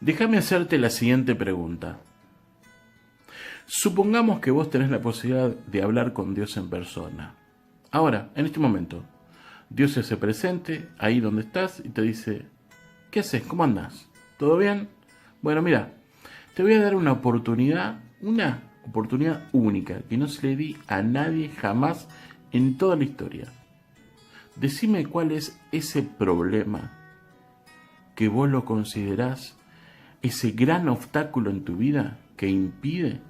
Déjame hacerte la siguiente pregunta. Supongamos que vos tenés la posibilidad de hablar con Dios en persona. Ahora, en este momento, Dios se hace presente ahí donde estás y te dice, ¿qué haces? ¿Cómo andás? ¿Todo bien? Bueno, mira, te voy a dar una oportunidad única que no se le di a nadie jamás en toda la historia. Decime cuál es ese problema que vos lo considerás ese gran obstáculo en tu vida que impide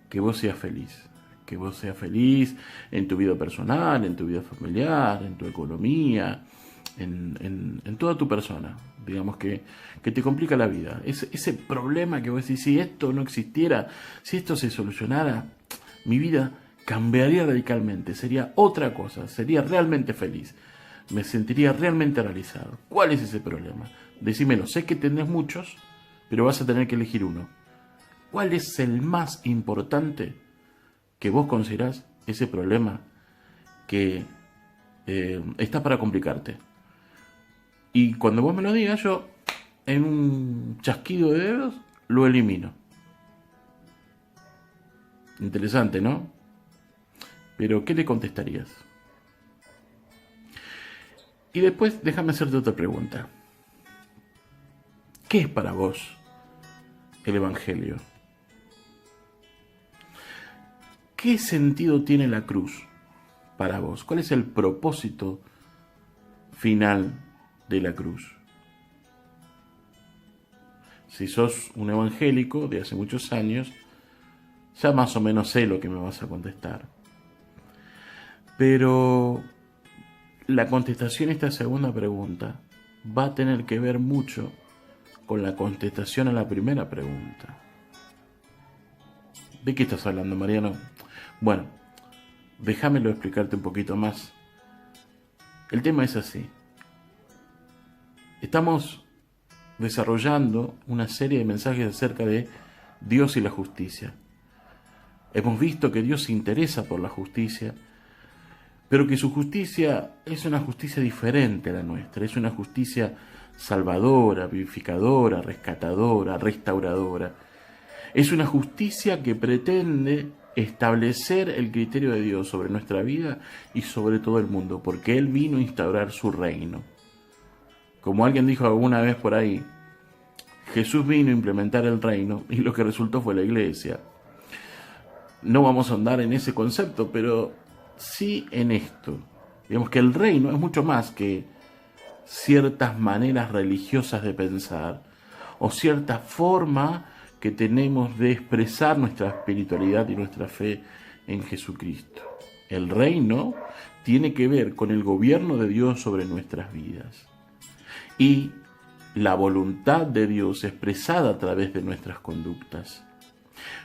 que vos seas feliz. Que vos seas feliz en tu vida personal, en tu vida familiar, en tu economía, en toda tu persona. Digamos que te complica la vida. Ese problema que vos decís, si esto no existiera, si esto se solucionara, mi vida cambiaría radicalmente, sería otra cosa, sería realmente feliz. Me sentiría realmente realizado. ¿Cuál es ese problema? Decímelo, sé que tenés muchos, pero vas a tener que elegir uno. ¿Cuál es el más importante que vos considerás ese problema que está para complicarte? Y cuando vos me lo digas, yo en un chasquido de dedos lo elimino. Interesante, ¿no? Pero ¿qué le contestarías? Y después déjame hacerte otra pregunta. ¿Qué es para vos el Evangelio? ¿Qué sentido tiene la cruz para vos? ¿Cuál es el propósito final de la cruz? Si sos un evangélico de hace muchos años, ya más o menos sé lo que me vas a contestar. Pero la contestación a esta segunda pregunta va a tener que ver mucho con la contestación a la primera pregunta. ¿De qué estás hablando, Mariano? Bueno, déjamelo explicarte un poquito más. El tema es así. Estamos desarrollando una serie de mensajes acerca de Dios y la justicia. Hemos visto que Dios se interesa por la justicia, pero que su justicia es una justicia diferente a la nuestra. Es una justicia salvadora, vivificadora, rescatadora, restauradora. Es una justicia que pretende establecer el criterio de Dios sobre nuestra vida y sobre todo el mundo, porque Él vino a instaurar su reino. Como alguien dijo alguna vez por ahí, Jesús vino a implementar el reino y lo que resultó fue la iglesia. No vamos a andar en ese concepto, pero sí en esto. Digamos que el reino es mucho más que ciertas maneras religiosas de pensar o cierta forma que tenemos de expresar nuestra espiritualidad y nuestra fe en Jesucristo. El reino tiene que ver con el gobierno de Dios sobre nuestras vidas y la voluntad de Dios expresada a través de nuestras conductas.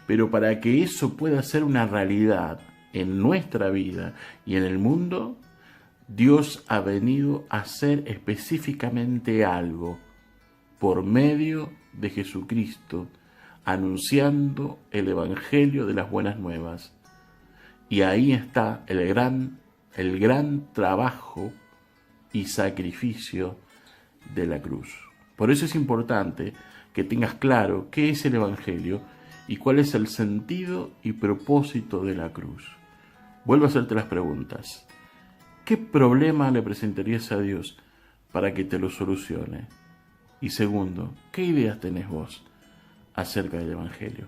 Pero para que eso pueda ser una realidad en nuestra vida y en el mundo, Dios ha venido a hacer específicamente algo por medio de Jesucristo, anunciando el Evangelio de las buenas nuevas. Y ahí está el gran trabajo y sacrificio de la cruz. Por eso es importante que tengas claro qué es el Evangelio y cuál es el sentido y propósito de la cruz. Vuelvo a hacerte las preguntas. ¿Qué problema le presentarías a Dios para que te lo solucione? Y segundo, ¿qué ideas tenés vos acerca del Evangelio?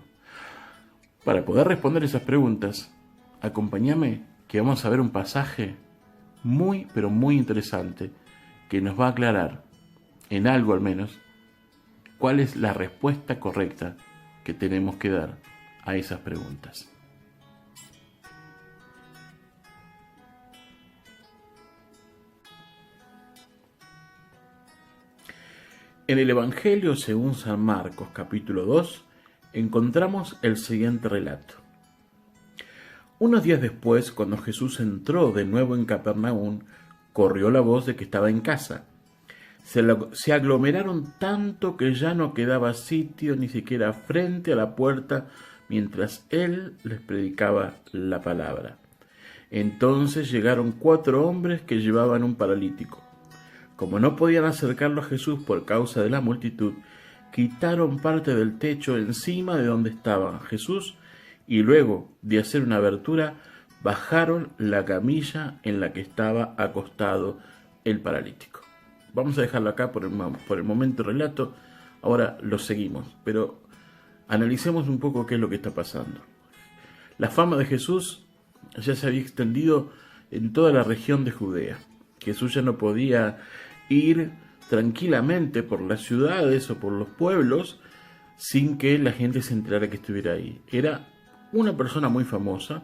Para poder responder esas preguntas, acompáñame que vamos a ver un pasaje muy, pero muy interesante que nos va a aclarar, en algo al menos, cuál es la respuesta correcta que tenemos que dar a esas preguntas. En el Evangelio según San Marcos, capítulo 2, encontramos el siguiente relato. Unos días después, cuando Jesús entró de nuevo en Capernaum, corrió la voz de que estaba en casa. Se aglomeraron tanto que ya no quedaba sitio ni siquiera frente a la puerta mientras él les predicaba la palabra. Entonces llegaron 4 hombres que llevaban un paralítico. Como no podían acercarlo a Jesús por causa de la multitud, quitaron parte del techo encima de donde estaba Jesús y luego de hacer una abertura bajaron la camilla en la que estaba acostado el paralítico. Vamos a dejarlo acá por el momento el relato, ahora lo seguimos, pero analicemos un poco qué es lo que está pasando. La fama de Jesús ya se había extendido en toda la región de Judea. Jesús ya no podía ir tranquilamente por las ciudades o por los pueblos sin que la gente se enterara que estuviera ahí. Era una persona muy famosa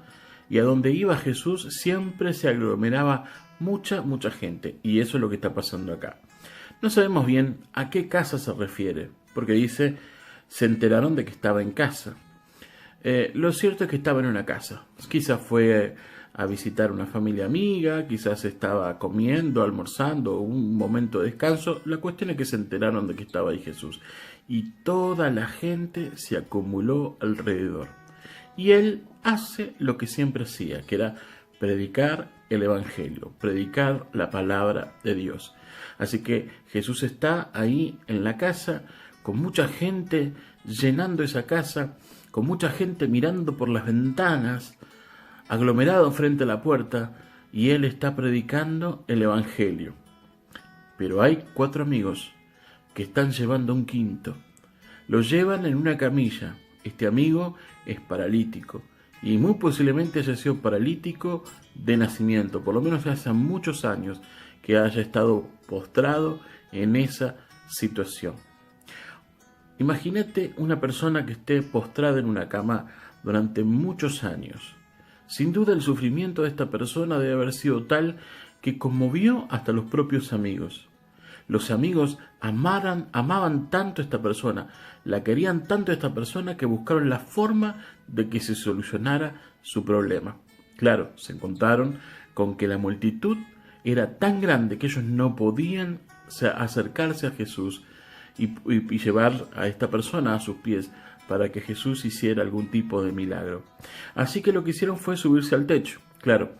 y a donde iba Jesús siempre se aglomeraba mucha gente, y eso es lo que está pasando acá. No sabemos bien a qué casa se refiere, porque dice, se enteraron de que estaba en casa. Lo cierto es que estaba en una casa. Quizás fue a visitar una familia amiga, quizás estaba comiendo, almorzando, un momento de descanso. La cuestión es que se enteraron de que estaba ahí Jesús. Y toda la gente se acumuló alrededor. Y él hace lo que siempre hacía, que era predicar el Evangelio, predicar la palabra de Dios. Así que Jesús está ahí en la casa, con mucha gente llenando esa casa, con mucha gente mirando por las ventanas, aglomerado frente a la puerta, y él está predicando el Evangelio. Pero hay 4 amigos que están llevando un quinto. Lo llevan en una camilla. Este amigo es paralítico, y muy posiblemente haya sido paralítico de nacimiento, por lo menos hace muchos años que haya estado postrado en esa situación. Imagínate una persona que esté postrada en una cama durante muchos años. Sin duda el sufrimiento de esta persona debe haber sido tal que conmovió hasta los propios amigos. Los amigos amaban tanto a esta persona, la querían tanto a esta persona que buscaron la forma de que se solucionara su problema. Claro, se encontraron con que la multitud era tan grande que ellos no podían acercarse a Jesús y llevar a esta persona a sus pies para que Jesús hiciera algún tipo de milagro. Así que lo que hicieron fue subirse al techo. Claro,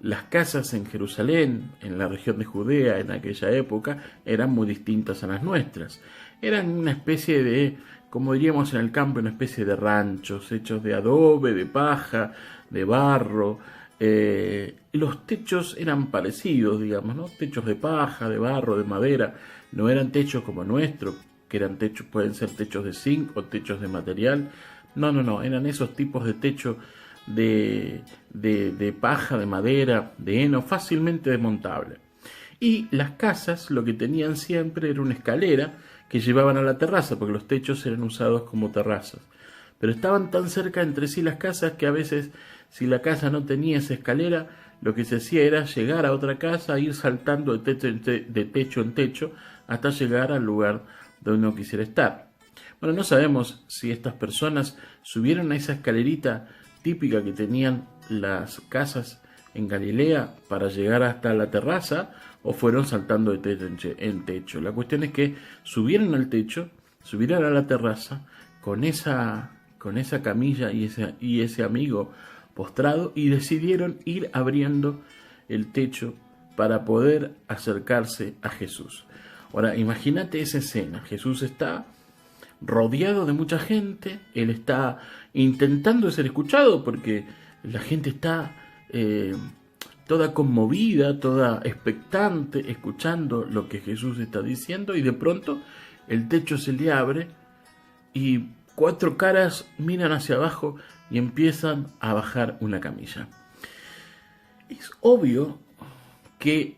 las casas en Jerusalén, en la región de Judea, en aquella época, eran muy distintas a las nuestras. Eran una especie de, como diríamos en el campo, una especie de ranchos hechos de adobe, de paja, de barro. Los techos eran parecidos, digamos, ¿no? Techos de paja, de barro, de madera. No eran techos como nuestros, que eran techos, pueden ser techos de zinc o techos de material. No, eran esos tipos de techo de paja, de madera, de heno, fácilmente desmontable. Y las casas lo que tenían siempre era una escalera que llevaban a la terraza, porque los techos eran usados como terrazas. Pero estaban tan cerca entre sí las casas que a veces, si la casa no tenía esa escalera, lo que se hacía era llegar a otra casa, ir saltando de techo en techo, hasta llegar al lugar donde uno quisiera estar. Bueno, no sabemos si estas personas subieron a esa escalerita típica que tenían las casas en Galilea para llegar hasta la terraza, o fueron saltando de techo en techo. La cuestión es que subieron al techo, subieron a la terraza con esa camilla y ese amigo postrado, y decidieron ir abriendo el techo para poder acercarse a Jesús. Ahora, imagínate esa escena. Jesús está rodeado de mucha gente, él está intentando ser escuchado porque la gente está toda conmovida, toda expectante, escuchando lo que Jesús está diciendo, y de pronto el techo se le abre y 4 caras miran hacia abajo y empiezan a bajar una camilla. Es obvio que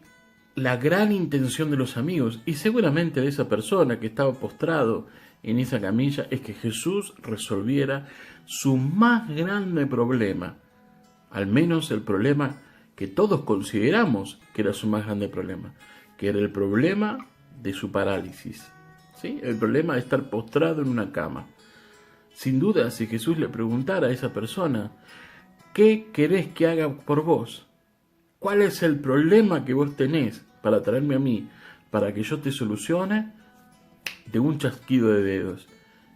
la gran intención de los amigos, y seguramente de esa persona que estaba postrado en esa camilla, es que Jesús resolviera su más grande problema, al menos el problema que todos consideramos que era su más grande problema, que era el problema de su parálisis, ¿sí? El problema de estar postrado en una cama. Sin duda, si Jesús le preguntara a esa persona, ¿qué querés que haga por vos? ¿Cuál es el problema que vos tenés para traerme a mí, para que yo te solucione? De un chasquido de dedos.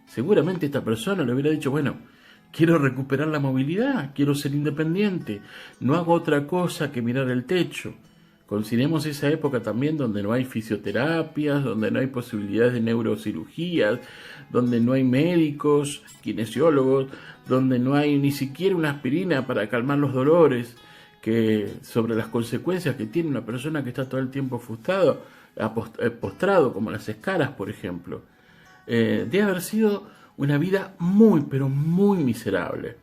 Seguramente esta persona le hubiera dicho, bueno, quiero recuperar la movilidad, quiero ser independiente, no hago otra cosa que mirar el techo. Consideremos esa época también donde no hay fisioterapias, donde no hay posibilidades de neurocirugías, donde no hay médicos, kinesiólogos, donde no hay ni siquiera una aspirina para calmar los dolores, sobre las consecuencias que tiene una persona que está todo el tiempo postrado, como las escaras, por ejemplo. Debe haber sido una vida muy, pero muy miserable.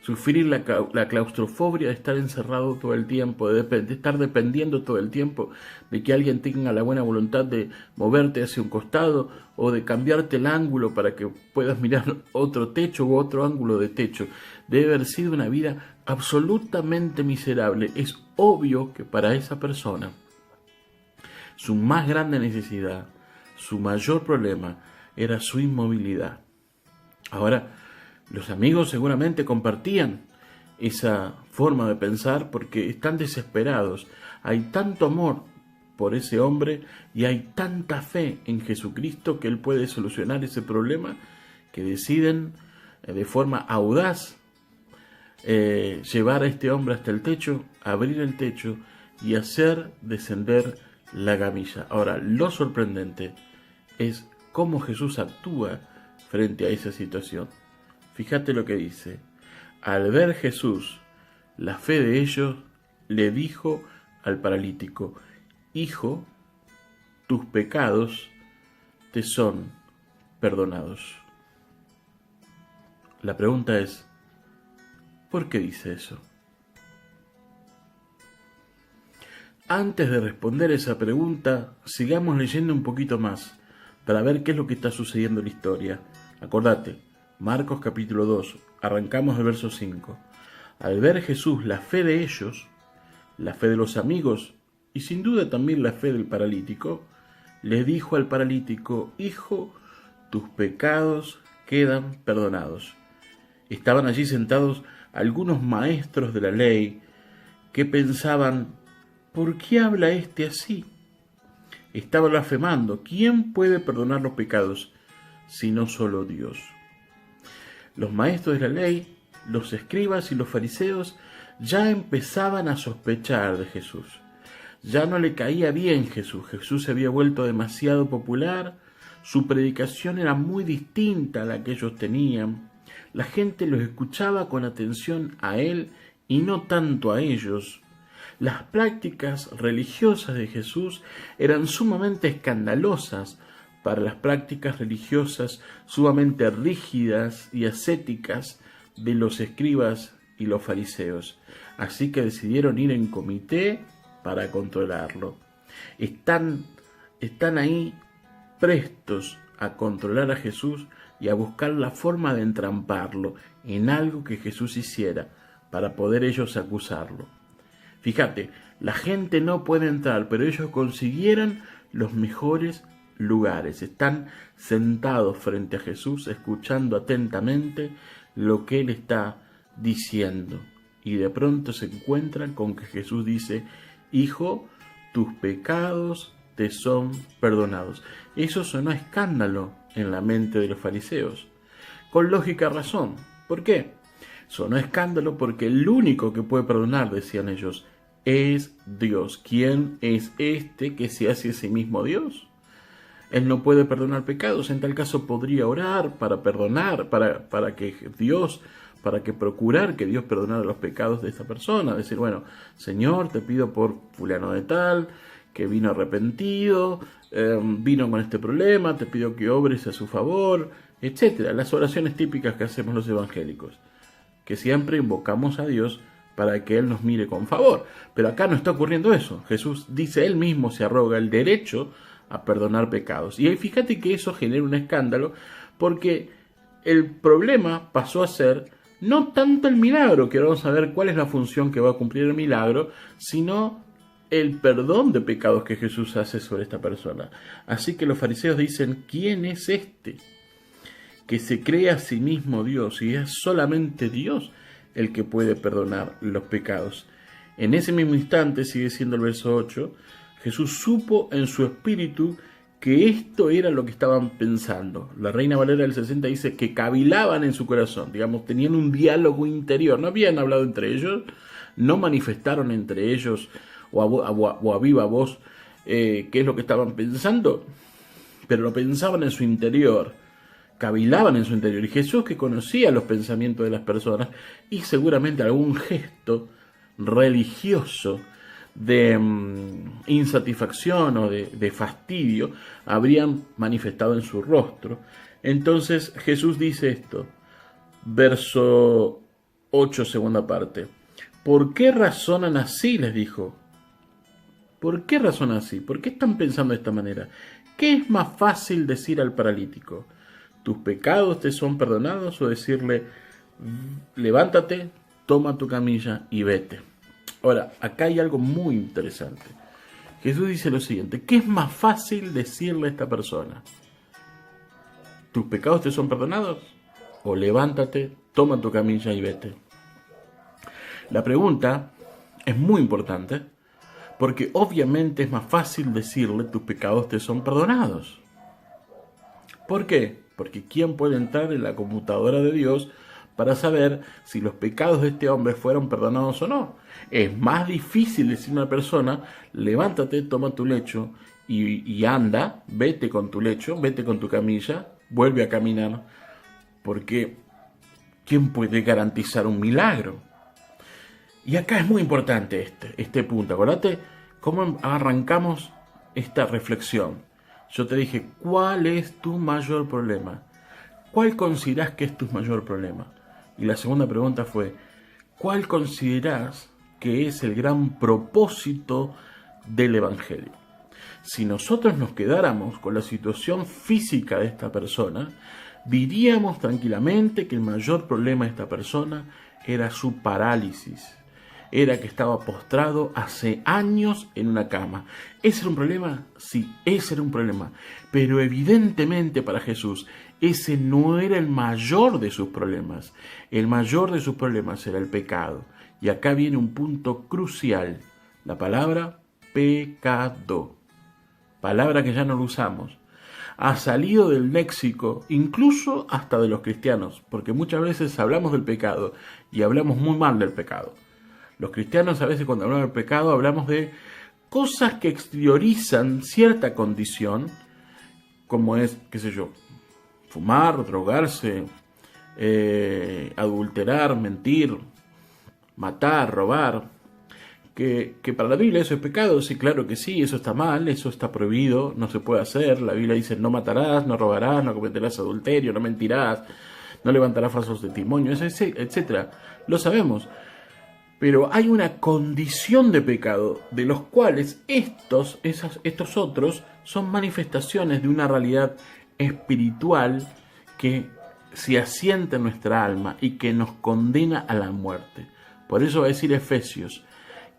Sufrir la claustrofobia de estar encerrado todo el tiempo, de estar dependiendo todo el tiempo de que alguien tenga la buena voluntad de moverte hacia un costado o de cambiarte el ángulo para que puedas mirar otro techo u otro ángulo de techo. Debe haber sido una vida absolutamente miserable. Es obvio que para esa persona su más grande necesidad, su mayor problema era su inmovilidad. Ahora, los amigos seguramente compartían esa forma de pensar porque están desesperados. Hay tanto amor por ese hombre y hay tanta fe en Jesucristo que Él puede solucionar ese problema que deciden de forma audaz llevar a este hombre hasta el techo, abrir el techo y hacer descender la camilla. Ahora, lo sorprendente es cómo Jesús actúa frente a esa situación. Fíjate lo que dice. Al ver Jesús la fe de ellos, le dijo al paralítico: Hijo, tus pecados te son perdonados. La pregunta es, ¿por qué dice eso? Antes de responder esa pregunta, sigamos leyendo un poquito más para ver qué es lo que está sucediendo en la historia. Acordate, Marcos capítulo 2, arrancamos del verso 5. Al ver Jesús la fe de ellos, la fe de los amigos y sin duda también la fe del paralítico, le dijo al paralítico: Hijo, tus pecados quedan perdonados. Estaban allí sentados algunos maestros de la ley que pensaban: ¿por qué habla este así? Estaba blasfemando. ¿Quién puede perdonar los pecados sino solo Dios? Los maestros de la ley, los escribas y los fariseos ya empezaban a sospechar de Jesús. Ya no le caía bien Jesús. Jesús se había vuelto demasiado popular, su predicación era muy distinta a la que ellos tenían. La gente los escuchaba con atención a él y no tanto a ellos. Las prácticas religiosas de Jesús eran sumamente escandalosas para las prácticas religiosas sumamente rígidas y ascéticas de los escribas y los fariseos. Así que decidieron ir en comité para controlarlo. Están ahí prestos a controlar a Jesús y a buscar la forma de entramparlo en algo que Jesús hiciera para poder ellos acusarlo. Fíjate, la gente no puede entrar, pero ellos consiguieron los mejores lugares. Están sentados frente a Jesús, escuchando atentamente lo que Él está diciendo. Y de pronto se encuentran con que Jesús dice: Hijo, tus pecados te son perdonados. Eso sonó escándalo en la mente de los fariseos. Con lógica razón. ¿Por qué? Sonó escándalo porque el único que puede perdonar, decían ellos, es Dios. ¿Quién es este que se hace a sí mismo Dios? Él no puede perdonar pecados. En tal caso podría orar para perdonar, para que procurar que Dios perdonara los pecados de esta persona. Decir: bueno, Señor, te pido por fulano de tal, que vino arrepentido, vino con este problema, te pido que obres a su favor, etc. Las oraciones típicas que hacemos los evangélicos, que siempre invocamos a Dios para que Él nos mire con favor. Pero acá no está ocurriendo eso. Jesús dice, Él mismo se arroga el derecho a perdonar pecados. Y ahí fíjate que eso genera un escándalo, porque el problema pasó a ser no tanto el milagro, que ahora vamos a ver cuál es la función que va a cumplir el milagro, sino el perdón de pecados que Jesús hace sobre esta persona. Así que los fariseos dicen: ¿quién es este que se cree a sí mismo Dios? Y es solamente Dios el que puede perdonar los pecados. En ese mismo instante, sigue siendo el verso 8, Jesús supo en su espíritu que esto era lo que estaban pensando. La Reina Valera del 60 dice que cavilaban en su corazón, digamos, tenían un diálogo interior, no habían hablado entre ellos, no manifestaron entre ellos o a viva voz qué es lo que estaban pensando, pero lo pensaban en su interior, cavilaban en su interior. Y Jesús, que conocía los pensamientos de las personas y seguramente algún gesto religioso de insatisfacción o de fastidio habrían manifestado en su rostro. Entonces Jesús dice esto, verso 8, segunda parte. ¿Por qué razonan así?, les dijo. ¿Por qué razonan así? ¿Por qué están pensando de esta manera? ¿Qué es más fácil decir al paralítico? ¿Tus pecados te son perdonados? O decirle, levántate, toma tu camilla y vete. Ahora, acá hay algo muy interesante. Jesús dice lo siguiente, ¿qué es más fácil decirle a esta persona? ¿Tus pecados te son perdonados? O levántate, toma tu camilla y vete. La pregunta es muy importante, porque obviamente es más fácil decirle tus pecados te son perdonados. ¿Por qué? Porque ¿quién puede entrar en la computadora de Dios para saber si los pecados de este hombre fueron perdonados o no? Es más difícil decirle a una persona, levántate, toma tu lecho y anda, vete con tu lecho, vete con tu camilla, vuelve a caminar, porque ¿quién puede garantizar un milagro? Y acá es muy importante este punto. Acordate cómo arrancamos esta reflexión. Yo te dije, ¿cuál es tu mayor problema? ¿Cuál considerás que es tu mayor problema? Y la segunda pregunta fue, ¿cuál considerás que es el gran propósito del Evangelio? Si nosotros nos quedáramos con la situación física de esta persona, diríamos tranquilamente que el mayor problema de esta persona era su parálisis. Era que estaba postrado hace años en una cama. ¿Ese era un problema? Sí, ese era un problema. Pero evidentemente para Jesús, ese no era el mayor de sus problemas. El mayor de sus problemas era el pecado. Y acá viene un punto crucial. La palabra pecado. Palabra que ya no lo usamos. Ha salido del léxico, incluso hasta de los cristianos. Porque muchas veces hablamos del pecado y hablamos muy mal del pecado. Los cristianos a veces cuando hablamos del pecado hablamos de cosas que exteriorizan cierta condición, como es, qué sé yo, fumar, drogarse, adulterar, mentir, matar, robar. Que para la Biblia eso es pecado, sí, claro que sí, eso está mal, eso está prohibido, no se puede hacer. La Biblia dice no matarás, no robarás, no cometerás adulterio, no mentirás, no levantarás falsos testimonios, etc. Lo sabemos. Pero hay una condición de pecado, de los cuales estos otros son manifestaciones de una realidad espiritual que se asienta en nuestra alma y que nos condena a la muerte. Por eso va a decir Efesios,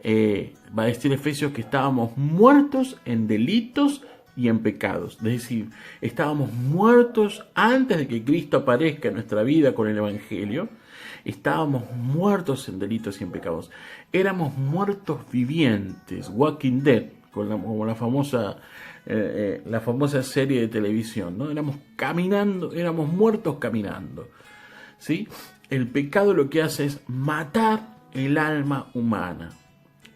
que estábamos muertos en delitos y en pecados. Es decir, estábamos muertos antes de que Cristo aparezca en nuestra vida con el Evangelio. Estábamos muertos en delitos y en pecados. Éramos muertos vivientes, Walking Dead, como la famosa serie de televisión, ¿no? Éramos muertos caminando. ¿Sí? El pecado lo que hace es matar el alma humana.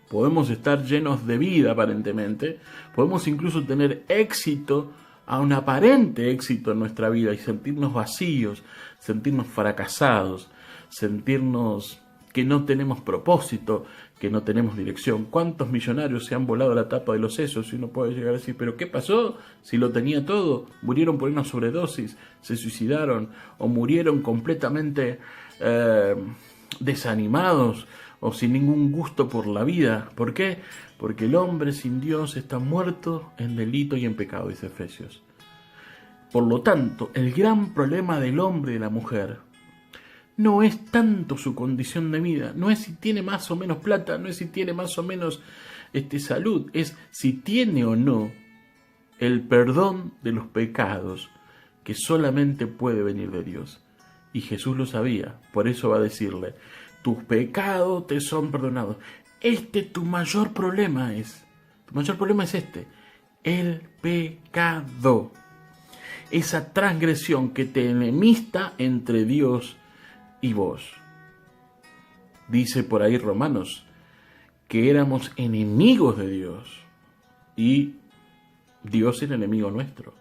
Podemos estar llenos de vida aparentemente, podemos incluso tener éxito, a un aparente éxito en nuestra vida y sentirnos vacíos, sentirnos fracasados, sentirnos que no tenemos propósito, que no tenemos dirección. ¿Cuántos millonarios se han volado la tapa de los sesos? Y uno puede llegar a decir, ¿pero qué pasó? Si lo tenía todo, murieron por una sobredosis, se suicidaron o murieron completamente desanimados o sin ningún gusto por la vida. ¿Por qué? Porque el hombre sin Dios está muerto en delito y en pecado, dice Efesios. Por lo tanto, el gran problema del hombre y de la mujer no es tanto su condición de vida, no es si tiene más o menos plata, no es si tiene más o menos salud, es si tiene o no el perdón de los pecados que solamente puede venir de Dios. Y Jesús lo sabía, por eso va a decirle, tus pecados te son perdonados. Tu mayor problema es el pecado. Esa transgresión que te enemista entre Dios y vos. Dice por ahí Romanos que éramos enemigos de Dios y Dios era enemigo nuestro.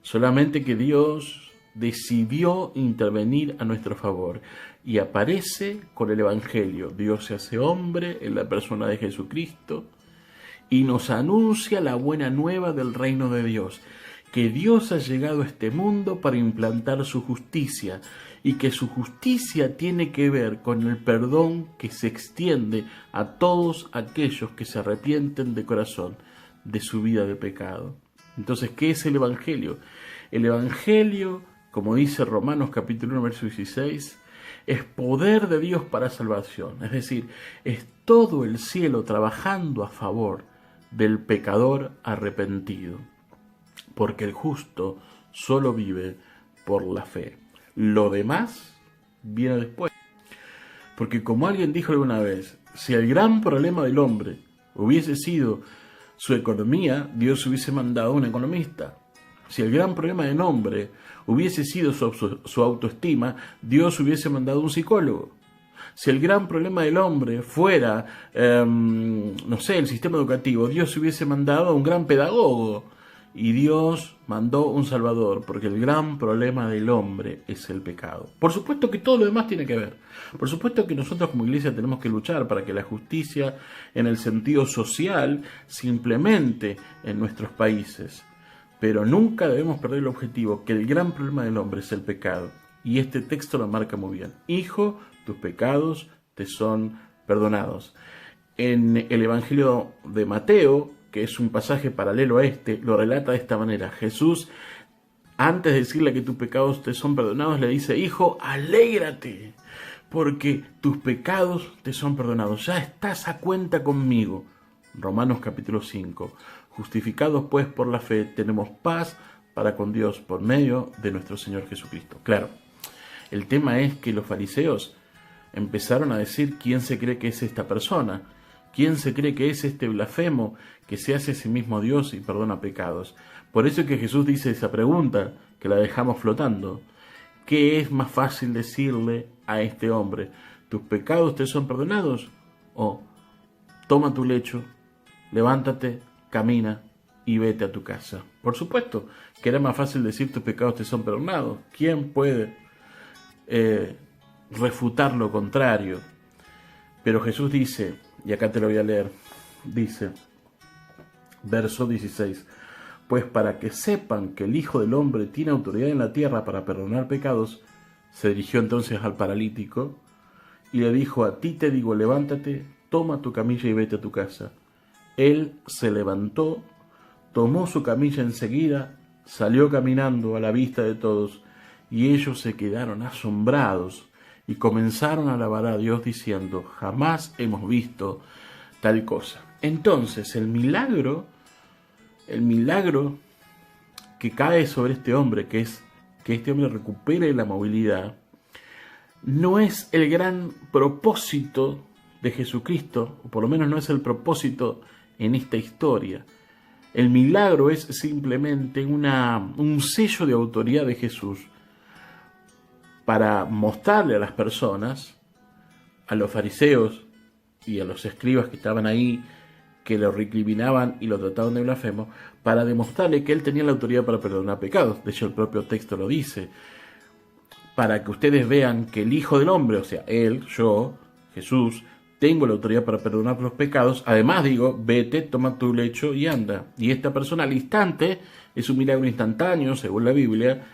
Solamente que Dios decidió intervenir a nuestro favor y aparece con el Evangelio. Dios se hace hombre en la persona de Jesucristo y nos anuncia la buena nueva del reino de Dios, que Dios ha llegado a este mundo para implantar su justicia y que su justicia tiene que ver con el perdón que se extiende a todos aquellos que se arrepienten de corazón de su vida de pecado. Entonces, ¿qué es el Evangelio? El Evangelio, como dice Romanos capítulo 1, verso 16, es poder de Dios para salvación. Es decir, es todo el cielo trabajando a favor del pecador arrepentido. Porque el justo solo vive por la fe. Lo demás viene después. Porque como alguien dijo alguna vez, si el gran problema del hombre hubiese sido su economía, Dios hubiese mandado a un economista. Si el gran problema del hombre hubiese sido su autoestima, Dios hubiese mandado a un psicólogo. Si el gran problema del hombre fuera, el sistema educativo, Dios hubiese mandado a un gran pedagogo. Y Dios mandó un Salvador, porque el gran problema del hombre es el pecado. Por supuesto que todo lo demás tiene que ver. Por supuesto que nosotros como iglesia tenemos que luchar para que la justicia en el sentido social se implemente en nuestros países. Pero nunca debemos perder el objetivo, que el gran problema del hombre es el pecado. Y este texto lo marca muy bien. Hijo, tus pecados te son perdonados. En el Evangelio de Mateo, que es un pasaje paralelo a este, lo relata de esta manera. Jesús, antes de decirle que tus pecados te son perdonados, le dice: hijo, alégrate, porque tus pecados te son perdonados. Ya estás a cuenta conmigo. Romanos capítulo 5. Justificados pues por la fe, tenemos paz para con Dios por medio de nuestro Señor Jesucristo. Claro, el tema es que los fariseos empezaron a decir: ¿quién se cree que es esta persona? ¿Quién se cree que es este blasfemo que se hace a sí mismo Dios y perdona pecados? Por eso es que Jesús dice esa pregunta, que la dejamos flotando. ¿Qué es más fácil decirle a este hombre? ¿Tus pecados te son perdonados? O toma tu lecho, levántate, camina y vete a tu casa. Por supuesto que era más fácil decir tus pecados te son perdonados. ¿Quién puede refutar lo contrario? Pero Jesús dice, y acá te lo voy a leer, dice, verso 16, pues para que sepan que el Hijo del Hombre tiene autoridad en la tierra para perdonar pecados, se dirigió entonces al paralítico y le dijo: a ti te digo, levántate, toma tu camilla y vete a tu casa. Él se levantó, tomó su camilla enseguida, salió caminando a la vista de todos, y ellos se quedaron asombrados y comenzaron a alabar a Dios diciendo: jamás hemos visto tal cosa. Entonces el milagro que cae sobre este hombre, que es que este hombre recupere la movilidad, no es el gran propósito de Jesucristo, o por lo menos no es el propósito en esta historia. El milagro es simplemente un sello de autoridad de Jesús para mostrarle a las personas, a los fariseos y a los escribas que estaban ahí, que lo recriminaban y lo trataban de blasfemo, para demostrarle que él tenía la autoridad para perdonar pecados. De hecho, el propio texto lo dice, para que ustedes vean que el Hijo del Hombre, o sea, él, yo, Jesús, tengo la autoridad para perdonar los pecados. Además digo, vete, toma tu lecho y anda. Y esta persona al instante, es un milagro instantáneo, según la Biblia,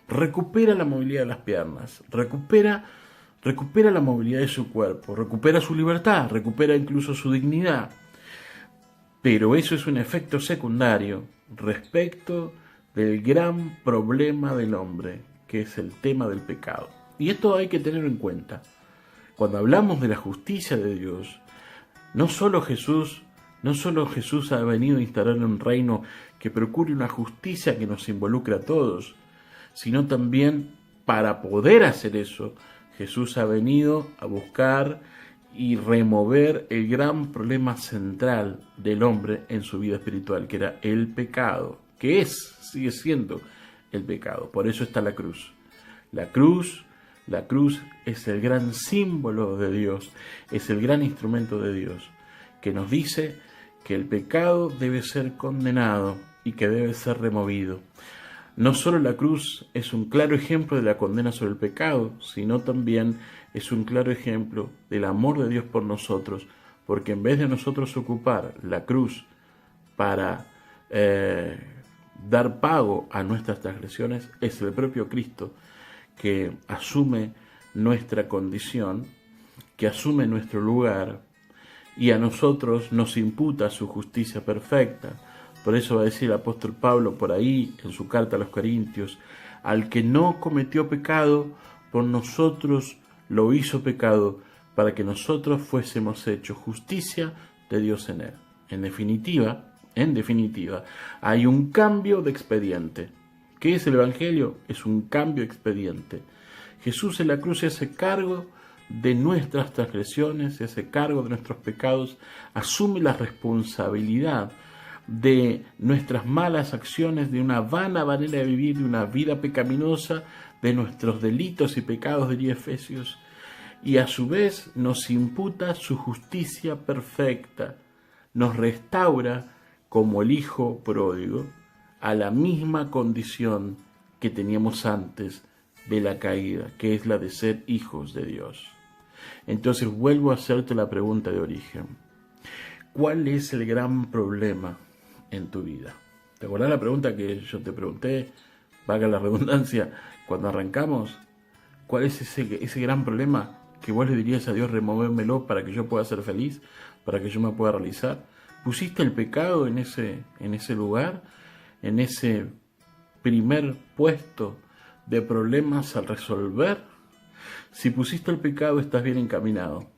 recupera la movilidad de las piernas, recupera la movilidad de su cuerpo, recupera su libertad, recupera incluso su dignidad. Pero eso es un efecto secundario respecto del gran problema del hombre, que es el tema del pecado. Y esto hay que tenerlo en cuenta. Cuando hablamos de la justicia de Dios, no solo Jesús ha venido a instalar un reino que procure una justicia que nos involucre a todos, sino también, para poder hacer eso, Jesús ha venido a buscar y remover el gran problema central del hombre en su vida espiritual, que era el pecado, sigue siendo el pecado. Por eso está la cruz. La cruz es el gran símbolo de Dios, es el gran instrumento de Dios, que nos dice que el pecado debe ser condenado y que debe ser removido. No solo la cruz es un claro ejemplo de la condena sobre el pecado, sino también es un claro ejemplo del amor de Dios por nosotros, porque en vez de nosotros ocupar la cruz para dar pago a nuestras transgresiones, es el propio Cristo que asume nuestra condición, que asume nuestro lugar, y a nosotros nos imputa su justicia perfecta. Por eso va a decir el apóstol Pablo por ahí, en su carta a los Corintios, al que no cometió pecado, por nosotros lo hizo pecado, para que nosotros fuésemos hechos justicia de Dios en él. En definitiva, hay un cambio de expediente. ¿Qué es el Evangelio? Es un cambio de expediente. Jesús en la cruz se hace cargo de nuestras transgresiones, se hace cargo de nuestros pecados, asume la responsabilidad de nuestras malas acciones, de una vana manera de vivir, de una vida pecaminosa, de nuestros delitos y pecados, diría Efesios, y a su vez nos imputa su justicia perfecta, nos restaura como el Hijo pródigo a la misma condición que teníamos antes de la caída, que es la de ser hijos de Dios. Entonces vuelvo a hacerte la pregunta de origen. ¿Cuál es el gran problema en tu vida? ¿Te acuerdas la pregunta que yo te pregunté, valga la redundancia, cuando arrancamos? ¿Cuál es ese gran problema que vos le dirías a Dios, removémelo para que yo pueda ser feliz, para que yo me pueda realizar? ¿Pusiste el pecado en ese lugar, en ese primer puesto de problemas al resolver? Si pusiste el pecado, estás bien encaminado.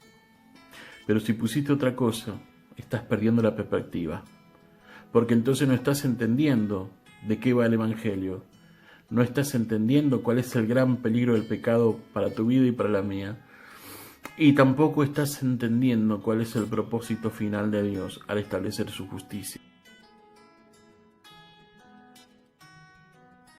Pero si pusiste otra cosa, estás perdiendo la perspectiva. Porque entonces no estás entendiendo de qué va el Evangelio. No estás entendiendo cuál es el gran peligro del pecado para tu vida y para la mía. Y tampoco estás entendiendo cuál es el propósito final de Dios al establecer su justicia.